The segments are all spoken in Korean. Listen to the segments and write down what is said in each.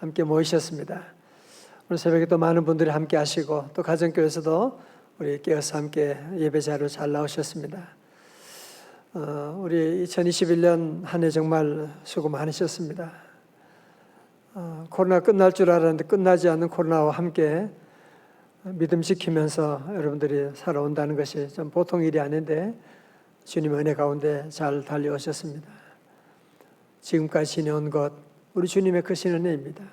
함께 모이셨습니다. 오늘 새벽에 또 많은 분들이 함께 하시고 또 가정교회에서도 우리 깨어서 함께 예배 자리로 잘 나오셨습니다. 우리 2021년 한 해 정말 수고 많으셨습니다. 코로나 끝날 줄 알았는데 끝나지 않는 코로나와 함께 믿음 지키면서 여러분들이 살아온다는 것이 좀 보통 일이 아닌데 주님의 은혜 가운데 잘 달려오셨습니다. 지금까지 지내온 것 우리 주님의 크신 은혜입니다.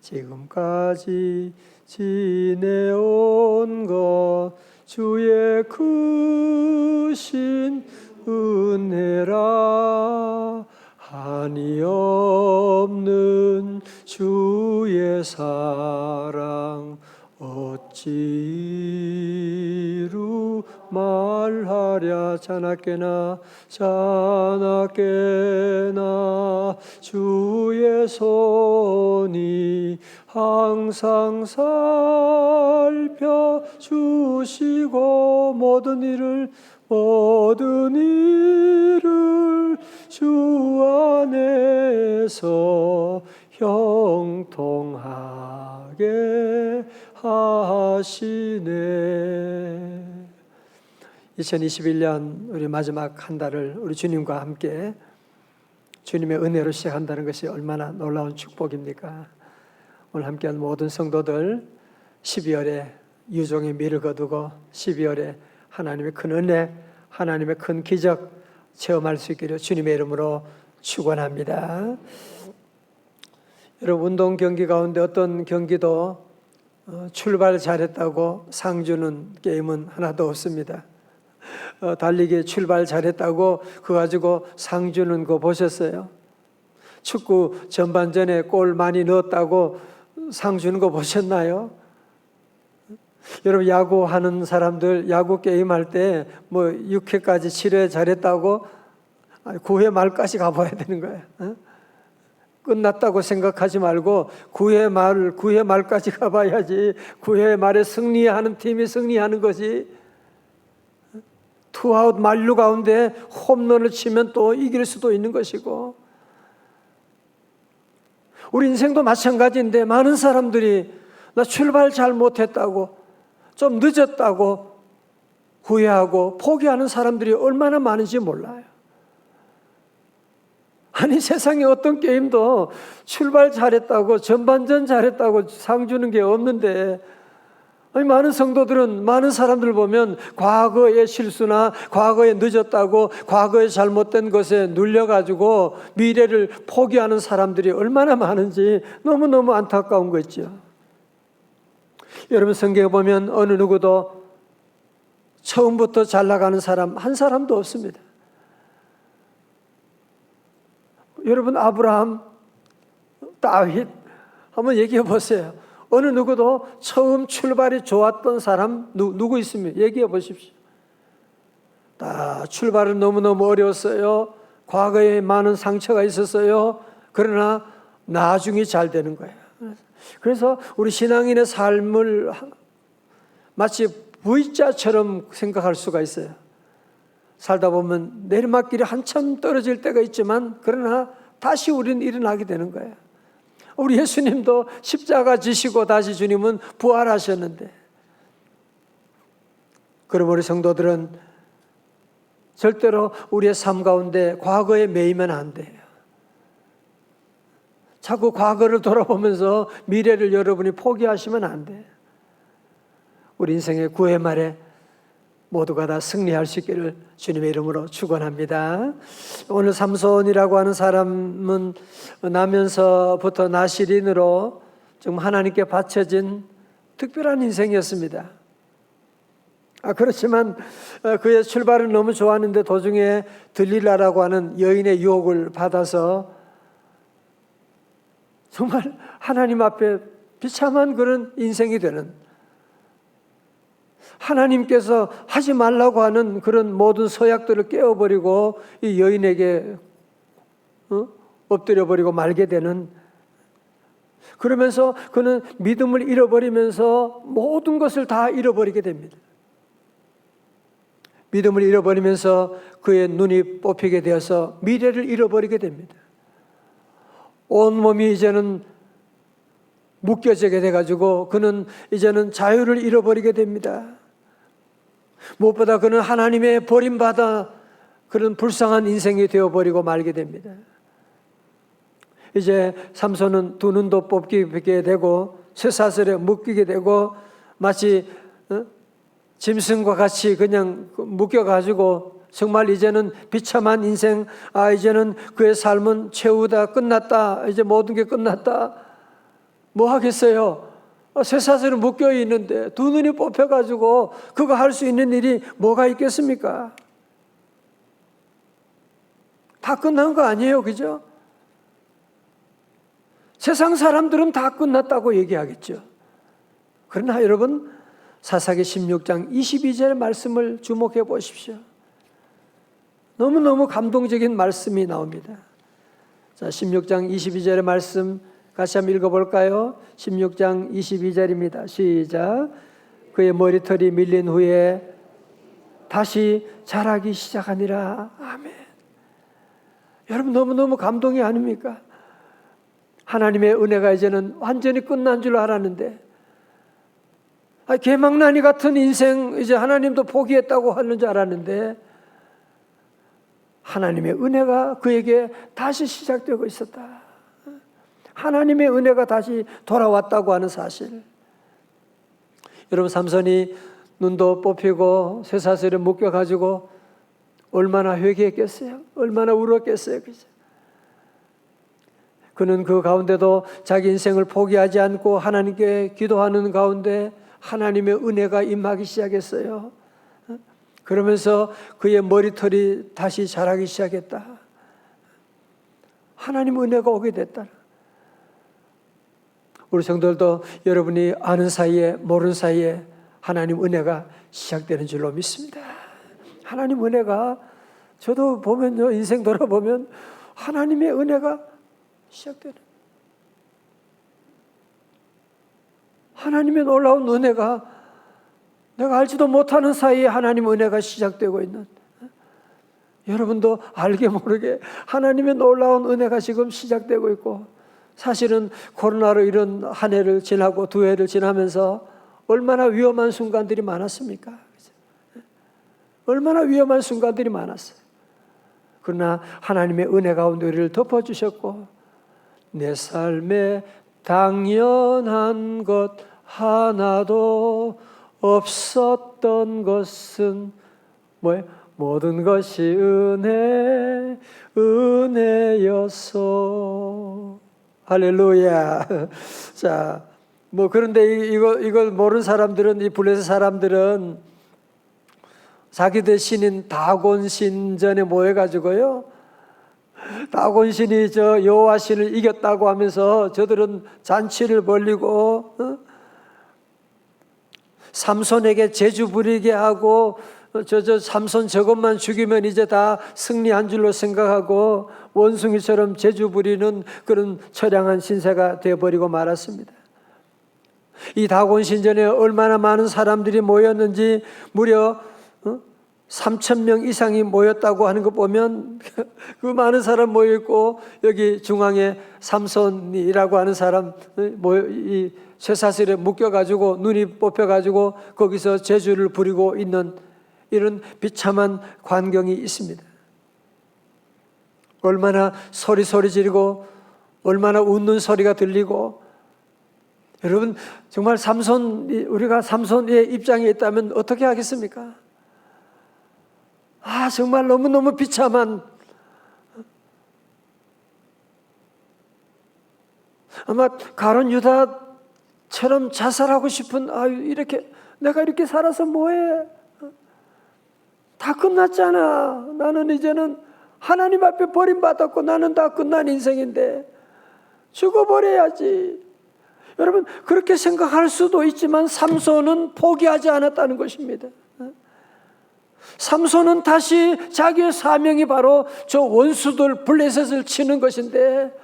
지금까지 지내온 것 주의 크신 은혜라. 한이 없는 주의 사랑 어찌루 말하랴. 자나깨나 주의 손이 항상 살펴주시고 모든 일을 주 안에서 형통하게 하시네. 2021년 우리 마지막 한 달을 우리 주님과 함께 주님의 은혜로 시작한다는 것이 얼마나 놀라운 축복입니까? 오늘 함께한 모든 성도들 12월에 유종의 미를 거두고 12월에 하나님의 큰 은혜, 하나님의 큰 기적 체험할 수 있기를 주님의 이름으로 축원합니다. 여러분, 운동 경기 가운데 어떤 경기도 출발 잘했다고 상 주는 게임은 하나도 없습니다. 달리기 출발 잘했다고 그거 가지고 상 주는 거 보셨어요? 축구 전반전에 골 많이 넣었다고 상 주는 거 보셨나요? 여러분, 야구하는 사람들 야구 게임 할 때 뭐 6회까지 7회 잘했다고 9회 말까지 가봐야 되는 거예요. 끝났다고 생각하지 말고 9회 말까지 가봐야지. 9회 말에 승리하는 팀이 승리하는 것이. 투아웃 만루 가운데 홈런을 치면 또 이길 수도 있는 것이고, 우리 인생도 마찬가지인데 많은 사람들이 나 출발 잘 못했다고, 좀 늦었다고 후회하고 포기하는 사람들이 얼마나 많은지 몰라요. 아니, 세상에 어떤 게임도 출발 잘했다고 전반전 잘했다고 상 주는 게 없는데, 아니, 많은 성도들은 많은 사람들 보면 과거의 실수나 과거에 늦었다고 과거에 잘못된 것에 눌려가지고 미래를 포기하는 사람들이 얼마나 많은지 너무너무 안타까운 거 있죠. 여러분, 성경에 보면 어느 누구도 처음부터 잘 나가는 사람 한 사람도 없습니다. 여러분, 아브라함, 다윗 한번 얘기해 보세요. 어느 누구도 처음 출발이 좋았던 사람 누구 있습니까? 얘기해 보십시오. 다 출발은 너무너무 어려웠어요. 과거에 많은 상처가 있었어요. 그러나 나중에 잘 되는 거예요. 그래서 우리 신앙인의 삶을 마치 V자처럼 생각할 수가 있어요. 살다 보면 내리막길이 한참 떨어질 때가 있지만 그러나 다시 우리는 일어나게 되는 거예요. 우리 예수님도 십자가 지시고 다시 주님은 부활하셨는데, 그럼 우리 성도들은 절대로 우리의 삶 가운데 과거에 매이면 안 돼요. 자꾸 과거를 돌아보면서 미래를 여러분이 포기하시면 안 돼요. 우리 인생의 9회 말에 모두가 다 승리할 수 있기를 주님의 이름으로 축원합니다. 오늘 삼손이라고 하는 사람은 나면서부터 나시린으로 좀 하나님께 바쳐진 특별한 인생이었습니다. 그렇지만 그의 출발은 너무 좋았는데 도중에 들릴라라고 하는 여인의 유혹을 받아서 정말 하나님 앞에 비참한 그런 인생이 되는, 하나님께서 하지 말라고 하는 그런 모든 서약들을 깨워버리고 이 여인에게 엎드려버리고 말게 되는, 그러면서 그는 믿음을 잃어버리면서 모든 것을 다 잃어버리게 됩니다. 믿음을 잃어버리면서 그의 눈이 뽑히게 되어서 미래를 잃어버리게 됩니다. 온몸이 이제는 묶여지게 돼가지고 그는 이제는 자유를 잃어버리게 됩니다. 무엇보다 그는 하나님의 버림받아 그런 불쌍한 인생이 되어버리고 말게 됩니다. 이제 삼손은 두 눈도 뽑히게 되고 쇠사슬에 묶이게 되고 마치 짐승과 같이 그냥 묶여가지고 정말 이제는 비참한 인생, 이제는 그의 삶은 최후다, 끝났다, 이제 모든 게 끝났다. 뭐 하겠어요? 쇠사슬에 묶여 있는데 두 눈이 뽑혀가지고 그거 할 수 있는 일이 뭐가 있겠습니까? 다 끝난 거 아니에요, 그죠? 세상 사람들은 다 끝났다고 얘기하겠죠. 그러나 여러분, 사사기 16장 22절의 말씀을 주목해 보십시오. 너무너무 감동적인 말씀이 나옵니다. 자, 16장 22절의 말씀 같이 한번 읽어볼까요? 16장 22절입니다. 시작. 그의 머리털이 밀린 후에 다시 자라기 시작하니라. 아멘. 여러분, 너무너무 감동이 아닙니까? 하나님의 은혜가 이제는 완전히 끝난 줄 알았는데, 개망나니 같은 인생 이제 하나님도 포기했다고 하는 줄 알았는데, 하나님의 은혜가 그에게 다시 시작되고 있었다. 하나님의 은혜가 다시 돌아왔다고 하는 사실. 여러분, 삼손이 눈도 뽑히고 쇠사슬에 묶여가지고 얼마나 회개했겠어요? 얼마나 울었겠어요? 그죠? 그는 그 가운데도 자기 인생을 포기하지 않고 하나님께 기도하는 가운데 하나님의 은혜가 임하기 시작했어요. 그러면서 그의 머리털이 다시 자라기 시작했다. 하나님 은혜가 오게 됐다. 우리 성도들도 여러분이 아는 사이에 모르는 사이에 하나님 은혜가 시작되는 줄로 믿습니다. 하나님 은혜가, 저도 보면요, 인생 돌아보면 하나님의 은혜가 시작되는, 하나님의 놀라운 은혜가 내가 알지도 못하는 사이에 하나님 은혜가 시작되고 있는, 여러분도 알게 모르게 하나님의 놀라운 은혜가 지금 시작되고 있고, 사실은 코로나로 이런 한 해를 지나고 두 해를 지나면서 얼마나 위험한 순간들이 많았습니까? 얼마나 위험한 순간들이 많았어요. 그러나 하나님의 은혜 가운데 우리를 덮어주셨고, 내 삶에 당연한 것 하나도 없었던 것은 뭐예요? 모든 것이 은혜였소. 할렐루야. 자, 뭐 그런데 이걸 모르는 사람들은, 이 블레셋 사람들은 자기들 신인 다곤 신전에 모여가지고요, 다곤 신이 저 여호와 신을 이겼다고 하면서 저들은 잔치를 벌리고 삼손에게 제주 부리게 하고, 삼손 저것만 죽이면 이제 다 승리한 줄로 생각하고 원숭이처럼 제주 부리는 그런 처량한 신세가 되어버리고 말았습니다. 이 다곤 신전에 얼마나 많은 사람들이 모였는지, 무려 3,000명 이상이 모였다고 하는 거 보면 그 많은 사람 모여있고, 여기 중앙에 삼손이라고 하는 사람 이 쇠사슬에 묶여가지고 눈이 뽑혀가지고 거기서 제주를 부리고 있는 이런 비참한 광경이 있습니다. 얼마나 소리 지르고 얼마나 웃는 소리가 들리고, 여러분 정말 우리가 삼손의 입장에 있다면 어떻게 하겠습니까? 정말 너무너무 비참한, 아마 가룟 유다처럼 자살하고 싶은, 내가 이렇게 살아서 뭐해? 다 끝났잖아. 나는 이제는 하나님 앞에 버림받았고 나는 다 끝난 인생인데 죽어버려야지. 여러분, 그렇게 생각할 수도 있지만 삼손은 포기하지 않았다는 것입니다. 삼손은 다시 자기의 사명이 바로 저 원수들 블레셋을 치는 것인데,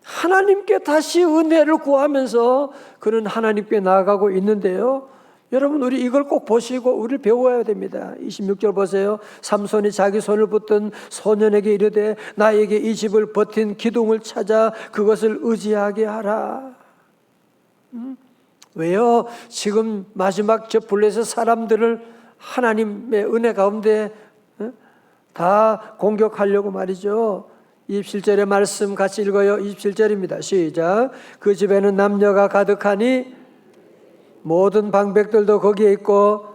하나님께 다시 은혜를 구하면서 그는 하나님께 나아가고 있는데요, 여러분 우리 이걸 꼭 보시고 우리를 배워야 됩니다. 26절 보세요. 삼손이 자기 손을 붙든 소년에게 이르되 나에게 이 집을 버틴 기둥을 찾아 그것을 의지하게 하라. 왜요? 지금 마지막 저 블레셋 사람들을 하나님의 은혜 가운데 다 공격하려고 말이죠. 27절의 말씀 같이 읽어요. 27절입니다. 시작. 그 집에는 남녀가 가득하니 모든 방백들도 거기에 있고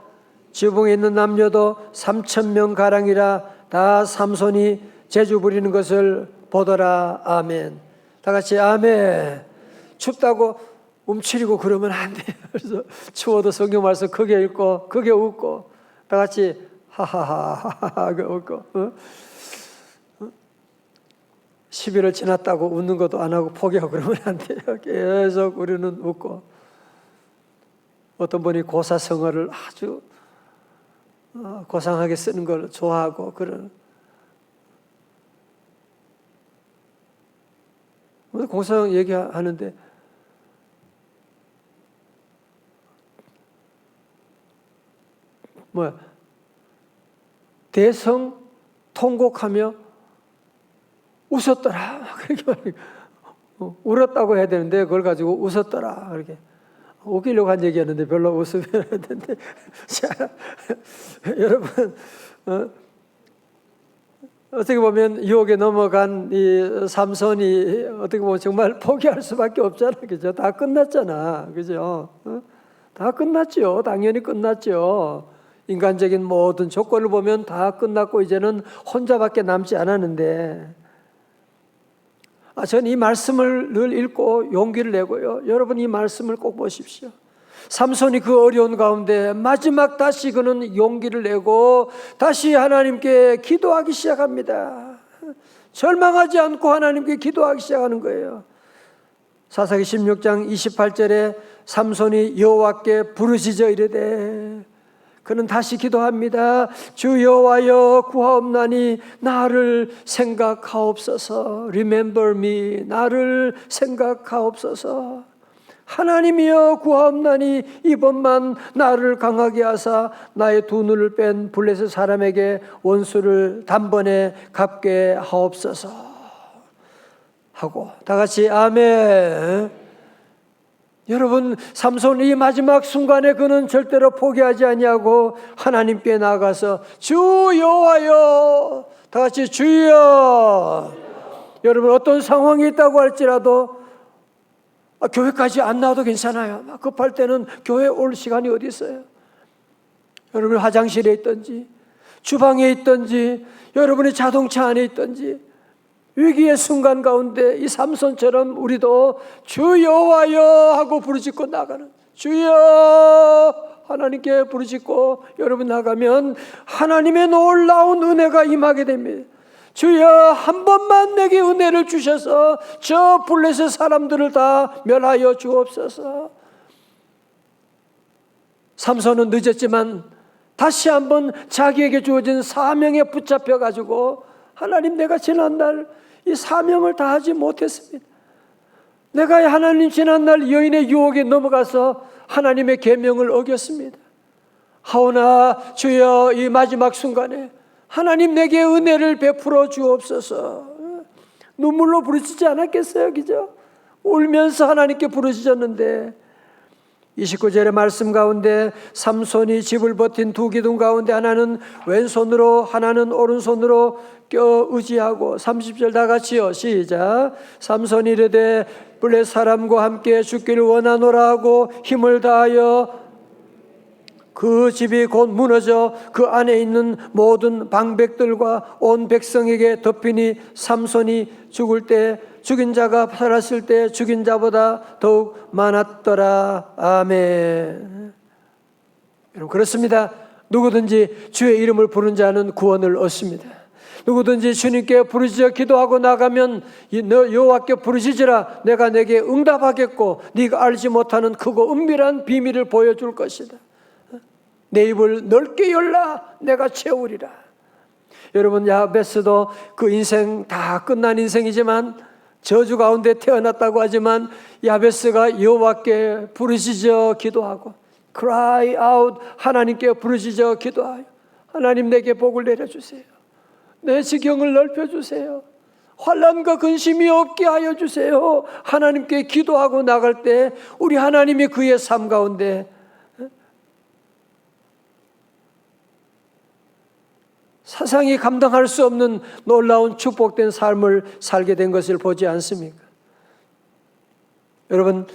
지붕에 있는 남녀도 3,000명 가량이라 다 삼손이 재주 부리는 것을 보더라. 아멘. 다 같이 아멘. 춥다고 움츠리고 그러면 안 돼요. 그래서 추워도 성경 말씀 크게 읽고 크게 웃고 다 같이 하하하하하 웃고 11월 지났다고 웃는 것도 안 하고 포기하고 그러면 안 돼요. 계속 우리는 웃고 어떤 분이 고사성어를 아주 고상하게 쓰는 걸 좋아하고 그런 고사성 얘기하는데 대성 통곡하며 웃었더라. 그렇게 울었다고 해야 되는데 그걸 가지고 웃었더라. 그렇게 웃기려고 한 얘기였는데 별로 웃으면 안 되는데 자, 여러분 어떻게 보면 유혹에 넘어간 이 삼손이 어떻게 보면 정말 포기할 수밖에 없잖아. 그죠? 다 끝났잖아. 그죠? 다 끝났죠. 당연히 끝났죠. 인간적인 모든 조건을 보면 다 끝났고 이제는 혼자밖에 남지 않았는데 저는 이 말씀을 늘 읽고 용기를 내고요. 여러분 이 말씀을 꼭 보십시오. 삼손이 그 어려운 가운데 마지막 다시 그는 용기를 내고 다시 하나님께 기도하기 시작합니다. 절망하지 않고 하나님께 기도하기 시작하는 거예요. 사사기 16장 28절에 삼손이 여호와께 부르짖어 이르되 그는 다시 기도합니다. 주 여호와여 구하옵나니 나를 생각하옵소서. Remember me. 나를 생각하옵소서. 하나님이여 구하옵나니 이번만 나를 강하게 하사 나의 두 눈을 뺀 블레셋 사람에게 원수를 단번에 갚게 하옵소서. 하고 다 같이 아멘. 여러분 삼손이 마지막 순간에 그는 절대로 포기하지 아니하고 하나님께 나가서 주 여호와여 다 같이 주여. 여러분 어떤 상황이 있다고 할지라도 교회까지 안 나와도 괜찮아요. 급할 때는 교회 올 시간이 어디 있어요. 여러분 화장실에 있든지 주방에 있든지 여러분의 자동차 안에 있든지 위기의 순간 가운데 이 삼손처럼 우리도 주 여호와여 하고 부르짖고 나가는 주여 하나님께 부르짖고 여러분 나가면 하나님의 놀라운 은혜가 임하게 됩니다. 주여 한 번만 내게 은혜를 주셔서 저 블레셋 사람들을 다 멸하여 주옵소서. 삼손은 늦었지만 다시 한번 자기에게 주어진 사명에 붙잡혀 가지고 하나님 내가 지난날 이 사명을 다하지 못했습니다. 내가 하나님 지난날 여인의 유혹에 넘어가서 하나님의 계명을 어겼습니다. 하오나 주여 이 마지막 순간에 하나님 내게 은혜를 베풀어 주옵소서. 눈물로 부르짖지 않았겠어요? 그죠? 울면서 하나님께 부르짖었는데 29절의 말씀 가운데 삼손이 집을 버틴 두 기둥 가운데 하나는 왼손으로 하나는 오른손으로 껴 의지하고 30절 다 같이요. 시작. 삼손이 이르되 블레셋 사람과 함께 죽기를 원하노라 하고 힘을 다하여 그 집이 곧 무너져 그 안에 있는 모든 방백들과 온 백성에게 덮이니 삼손이 죽을 때 죽인 자가 살았을 때 죽인 자보다 더욱 많았더라. 아멘. 여러분 그렇습니다. 누구든지 주의 이름을 부른 자는 구원을 얻습니다. 누구든지 주님께 부르짖어 기도하고 나가면 너 여호와께 부르짖으라 내가 내게 응답하겠고 네가 알지 못하는 크고 은밀한 비밀을 보여줄 것이다. 내 입을 넓게 열라 내가 채우리라. 여러분 야베스도 그 인생 다 끝난 인생이지만 저주 가운데 태어났다고 하지만 야베스가 여호와께 부르짖어 기도하고 cry out 하나님께 부르짖어 기도하여 하나님 내게 복을 내려주세요. 내 지경을 넓혀주세요. 환난과 근심이 없게 하여 주세요. 하나님께 기도하고 나갈 때 우리 하나님이 그의 삶 가운데 세상이 감당할 수 없는 놀라운 축복된 삶을 살게 된 것을 보지 않습니까? 여러분,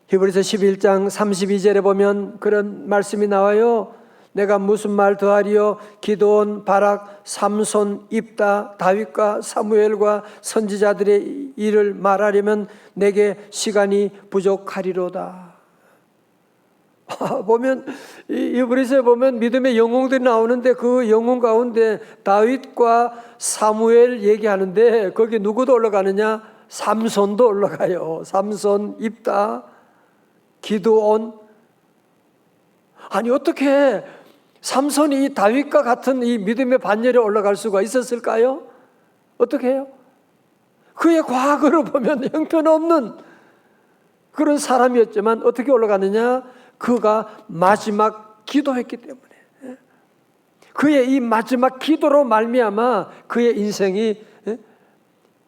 히브리서 11장 32절에 보면 그런 말씀이 나와요. 내가 무슨 말 더하리요? 기드온, 바락, 삼손, 입다, 다윗과 사무엘과 선지자들의 일을 말하려면 내게 시간이 부족하리로다. 보면 히브리서에 보면 믿음의 영웅들이 나오는데 그 영웅 가운데 다윗과 사무엘 얘기하는데 거기 누구도 올라가느냐? 삼손도 올라가요. 삼손, 입다, 기드온. 아니 어떻게 삼손이 다윗과 같은 이 믿음의 반열에 올라갈 수가 있었을까요? 어떻게 해요? 그의 과거를 보면 형편없는 그런 사람이었지만 어떻게 올라가느냐? 그가 마지막 기도했기 때문에, 그의 이 마지막 기도로 말미암아 그의 인생이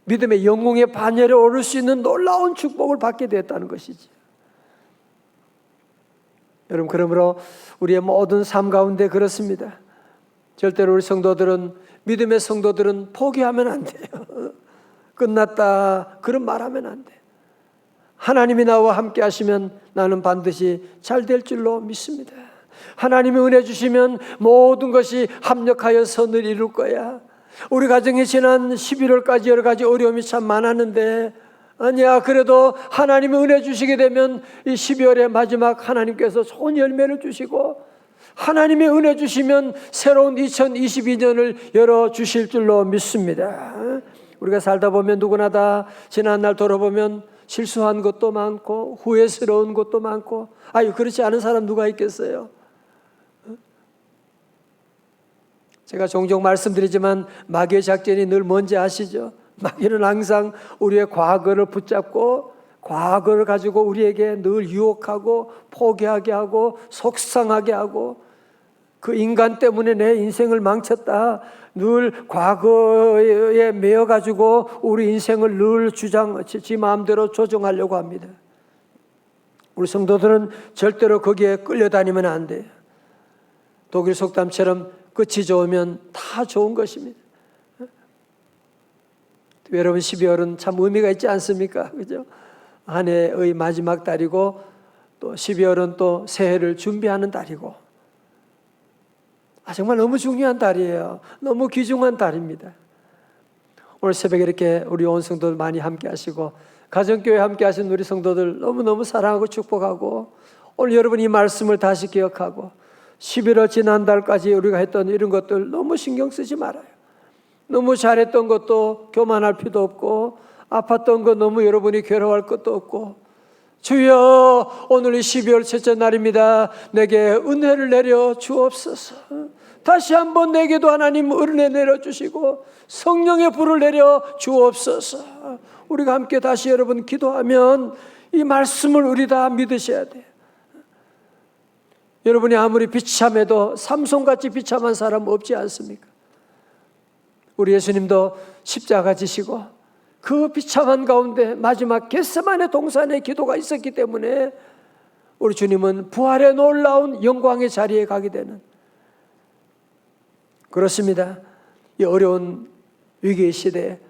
믿음의 영웅의 반열에 오를 수 있는 놀라운 축복을 받게 되었다는 것이지. 여러분, 그러므로 우리의 모든 삶 가운데 그렇습니다. 절대로 우리 성도들은, 믿음의 성도들은 포기하면 안 돼요. 끝났다 그런 말하면 안 돼. 하나님이 나와 함께 하시면 나는 반드시 잘 될 줄로 믿습니다. 하나님이 은혜 주시면 모든 것이 합력하여 선을 이룰 거야. 우리 가정에 지난 11월까지 여러 가지 어려움이 참 많았는데, 아니야, 그래도 하나님이 은혜 주시게 되면 이 12월의 마지막 하나님께서 좋은 열매를 주시고, 하나님이 은혜 주시면 새로운 2022년을 열어주실 줄로 믿습니다. 우리가 살다 보면 누구나 다 지난 날 돌아보면 실수한 것도 많고 후회스러운 것도 많고, 아유, 그렇지 않은 사람 누가 있겠어요? 제가 종종 말씀드리지만 마귀의 작전이 늘 뭔지 아시죠? 마귀는 항상 우리의 과거를 붙잡고 과거를 가지고 우리에게 늘 유혹하고 포기하게 하고 속상하게 하고, 그 인간 때문에 내 인생을 망쳤다, 늘 과거에 매여가지고 우리 인생을 늘 지 마음대로 조정하려고 합니다. 우리 성도들은 절대로 거기에 끌려다니면 안 돼요. 독일 속담처럼 끝이 좋으면 다 좋은 것입니다. 여러분, 12월은 참 의미가 있지 않습니까? 그죠? 한 해의 마지막 달이고, 또 12월은 또 새해를 준비하는 달이고, 정말 너무 중요한 달이에요. 너무 귀중한 달입니다. 오늘 새벽에 이렇게 우리 온 성도들 많이 함께 하시고, 가정교회 함께 하신 우리 성도들 너무너무 사랑하고 축복하고, 오늘 여러분 이 말씀을 다시 기억하고 11월 지난달까지 우리가 했던 이런 것들 너무 신경 쓰지 말아요. 너무 잘했던 것도 교만할 필요도 없고, 아팠던 것 너무 여러분이 괴로워할 것도 없고, 주여, 오늘 이 12월 첫째 날입니다. 내게 은혜를 내려 주옵소서. 다시 한번 내게도 하나님 은혜 내려주시고 성령의 불을 내려 주옵소서. 우리가 함께 다시 여러분 기도하면 이 말씀을 우리 다 믿으셔야 돼요. 여러분이 아무리 비참해도 삼손같이 비참한 사람 없지 않습니까? 우리 예수님도 십자가 지시고 그 비참한 가운데 마지막 겟세마네 동산의 기도가 있었기 때문에 우리 주님은 부활의 놀라운 영광의 자리에 가게 되는, 그렇습니다. 이 어려운 위기의 시대에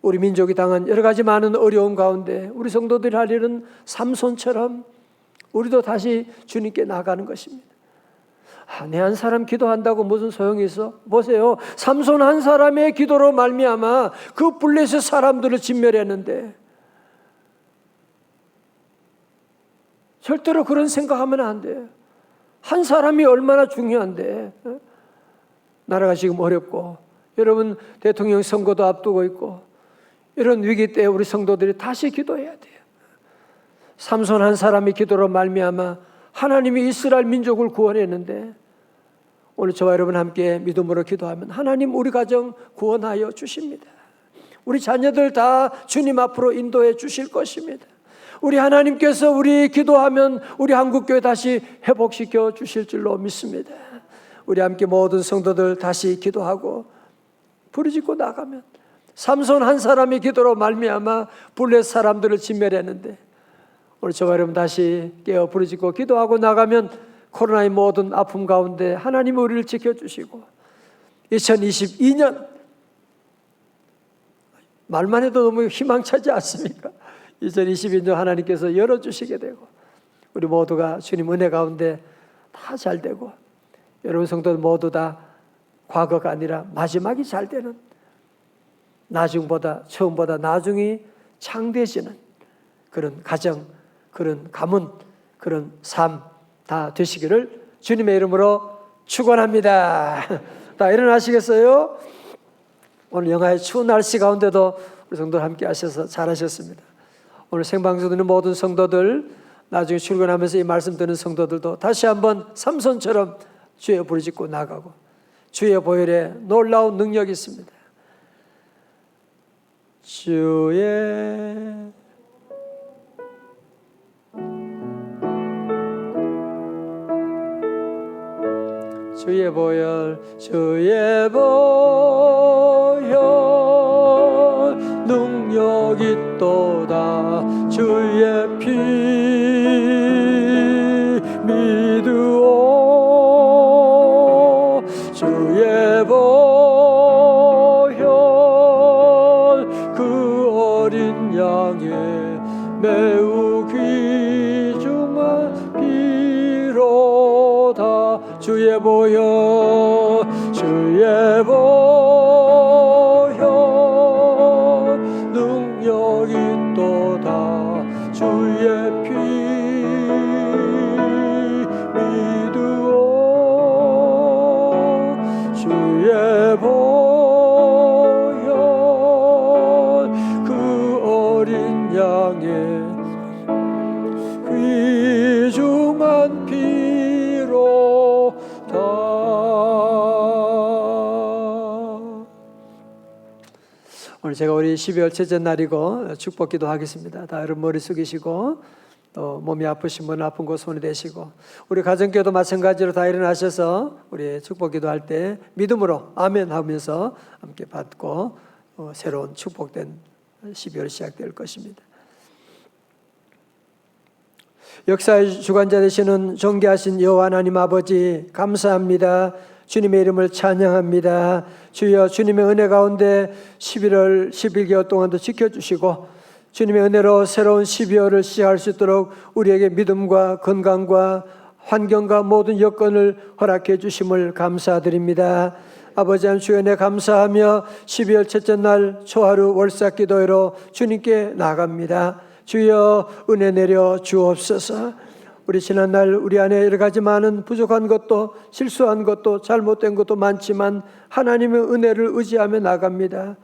우리 민족이 당한 여러 가지 많은 어려움 가운데 우리 성도들이 할 일은 삼손처럼 우리도 다시 주님께 나가는 것입니다. 내 한 사람 기도한다고 무슨 소용이 있어? 보세요. 삼손 한 사람의 기도로 말미암아 그 블레셋 사람들을 진멸했는데, 절대로 그런 생각하면 안 돼요. 한 사람이 얼마나 중요한데. 나라가 지금 어렵고 여러분 대통령 선거도 앞두고 있고, 이런 위기 때 우리 성도들이 다시 기도해야 돼요. 삼손 한 사람의 기도로 말미암아 하나님이 이스라엘 민족을 구원했는데, 오늘 저와 여러분 함께 믿음으로 기도하면 하나님 우리 가정 구원하여 주십니다. 우리 자녀들 다 주님 앞으로 인도해 주실 것입니다. 우리 하나님께서 우리 기도하면 우리 한국교회 다시 회복시켜 주실 줄로 믿습니다. 우리 함께 모든 성도들 다시 기도하고 부르짖고 나가면 삼손 한 사람의 기도로 말미암아 블레셋 사람들을 진멸했는데, 오늘 저와 여러분 다시 깨어 부르짖고 기도하고 나가면 코로나의 모든 아픔 가운데 하나님이 우리를 지켜주시고, 2022년 말만 해도 너무 희망차지 않습니까? 2022년 하나님께서 열어주시게 되고, 우리 모두가 주님 은혜 가운데 다 잘 되고, 여러분 성도들 모두 다 과거가 아니라 마지막이 잘 되는, 나중보다 처음보다 나중이 창대해지는 그런 가정, 그런 가문, 그런 삶 다 되시기를 주님의 이름으로 축원합니다. 다 일어나시겠어요? 오늘 영하의 추운 날씨 가운데도 우리 성도들 함께 하셔서 잘하셨습니다. 오늘 생방송 듣는 모든 성도들, 나중에 출근하면서 이 말씀 듣는 성도들도 다시 한번 삼손처럼 주의 부르짖고 나가고, 주의 보혈에 놀라운 능력이 있습니다. 주의 보혈, 주의 보혈 능력 있도다. 주의 피 믿으오. 주의 보혈 그 어린 양의 매우 귀중한 피로다. 주의 보혈, 주의 보혈 능력 있도다. 주의 피 믿으오. 주의 보혈 그 어린 양의 귀중한 피로다. 오늘 제가 우리 12월 첫째 날이고 축복기도 하겠습니다. 다 여러분 머리 숙이시고, 또 몸이 아프신 분은 아픈 곳 손이 대시고, 우리 가정교도 마찬가지로 다 일어나셔서 우리 축복기도 할 때 믿음으로 아멘 하면서 함께 받고 새로운 축복된 12월이 시작될 것입니다. 역사의 주관자 되시는 존귀하신 여호와 하나님 아버지, 감사합니다. 주님의 이름을 찬양합니다. 주여, 주님의 은혜 가운데 11월 11개월 동안도 지켜주시고, 주님의 은혜로 새로운 12월을 시작할 수 있도록 우리에게 믿음과 건강과 환경과 모든 여건을 허락해 주심을 감사드립니다. 아버지 하나님, 주의 은혜 감사하며 12월 첫째 날 초하루 월삭 기도회로 주님께 나갑니다. 주여, 은혜 내려 주옵소서. 우리 지난날 우리 안에 여러 가지 많은 부족한 것도 실수한 것도 잘못된 것도 많지만 하나님의 은혜를 의지하며 나갑니다.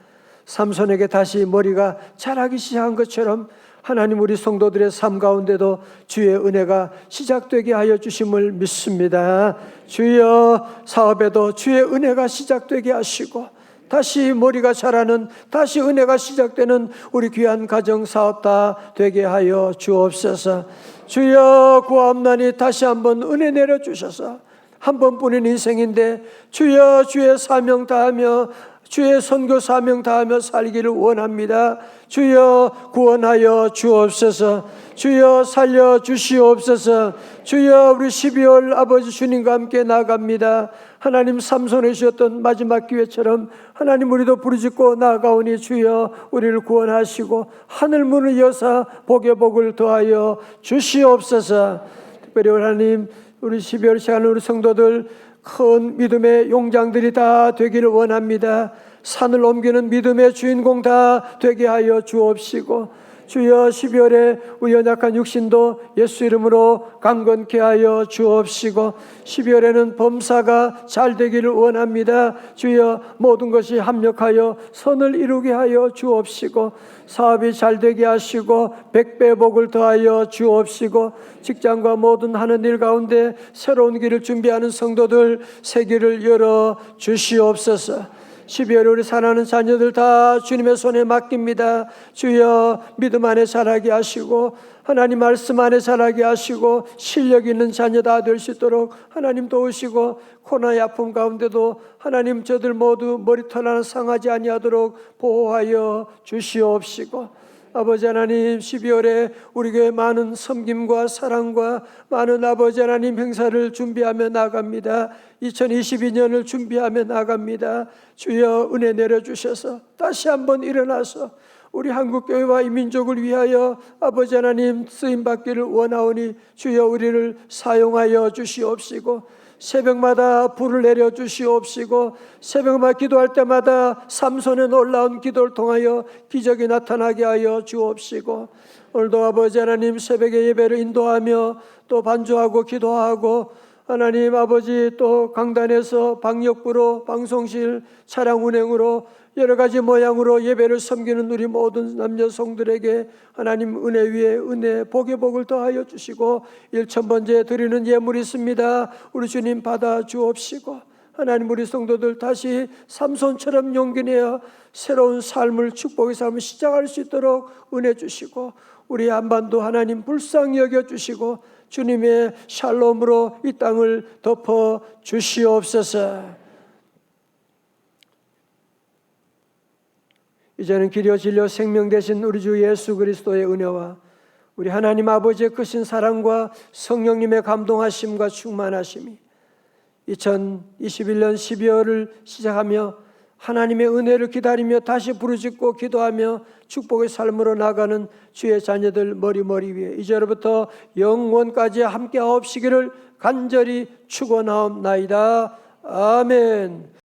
삼손에게 다시 머리가 자라기 시작한 것처럼 하나님, 우리 성도들의 삶 가운데도 주의 은혜가 시작되게 하여 주심을 믿습니다. 주여, 사업에도 주의 은혜가 시작되게 하시고, 다시 머리가 자라는, 다시 은혜가 시작되는 우리 귀한 가정 사업 다 되게 하여 주옵소서. 주여, 구하옵나니 다시 한번 은혜 내려주셔서, 한 번뿐인 인생인데 주여, 주의 사명 다하며 주의 선교 사명 다하며 살기를 원합니다. 주여, 구원하여 주옵소서. 주여, 살려주시옵소서. 주여, 우리 12월 아버지 주님과 함께 나갑니다. 하나님, 삼손에 주셨던 마지막 기회처럼 하나님, 우리도 부르짖고 나아가오니 주여, 우리를 구원하시고 하늘 문을 여사 복의 복을 더하여 주시옵소서. 특별히 하나님, 우리 12월 시간에 우리 성도들 큰 믿음의 용장들이 다 되기를 원합니다. 산을 옮기는 믿음의 주인공 다 되게 하여 주옵시고, 주여, 12월에 우리 연약한 육신도 예수 이름으로 강건케 하여 주옵시고, 12월에는 범사가 잘 되기를 원합니다. 주여, 모든 것이 합력하여 선을 이루게 하여 주옵시고, 사업이 잘 되게 하시고 백배 복을 더하여 주옵시고, 직장과 모든 하는 일 가운데 새로운 길을 준비하는 성도들 새 길을 열어 주시옵소서. 12월에 우리 사랑하는 자녀들 다 주님의 손에 맡깁니다. 주여 믿음 안에 자라게 하시고 하나님 말씀 안에 자라게 하시고 실력 있는 자녀 다 될 수 있도록 하나님 도우시고 코로나의 아픔 가운데도 하나님 저들 모두 머리털 하나 상하지 아니하도록 보호하여 주시옵시고 아버지 하나님 12월에 우리 교회 많은 섬김과 사랑과 많은 아버지 하나님 행사를 준비하며 나갑니다. 2022년을 준비하며 나갑니다. 주여 은혜 내려주셔서 다시 한번 일어나서 우리 한국교회와 이 민족을 위하여 아버지 하나님 쓰임받기를 원하오니 주여 우리를 사용하여 주시옵시고 새벽마다 불을 내려 주시옵시고 새벽마다 기도할 때마다 삼손의 놀라운 기도를 통하여 기적이 나타나게 하여 주옵시고 오늘도 아버지 하나님 새벽에 예배를 인도하며 또 반주하고 기도하고 하나님 아버지 또 강단에서 방역부로 방송실 차량 운행으로 여러 가지 모양으로 예배를 섬기는 우리 모든 남녀 성들에게 하나님 은혜 위에 은혜 복의 복을 더하여 주시고 1000번째 드리는 예물이 있습니다. 우리 주님 받아 주옵시고 하나님 우리 성도들 다시 삼손처럼 용기 내어 새로운 삶을 축복의 삶을 시작할 수 있도록 은혜 주시고 우리 한반도 하나님 불쌍히 여겨주시고 주님의 샬롬으로 이 땅을 덮어 주시옵소서. 이제는 길이요 진리요 생명 되신 우리 주 예수 그리스도의 은혜와 우리 하나님 아버지의 크신 사랑과 성령님의 감동하심과 충만하심이 2021년 12월을 시작하며 하나님의 은혜를 기다리며 다시 부르짖고 기도하며 축복의 삶으로 나가는 주의 자녀들 머리 위에 이제로부터 영원까지 함께 하옵시기를 간절히 축원하옵나이다. 아멘.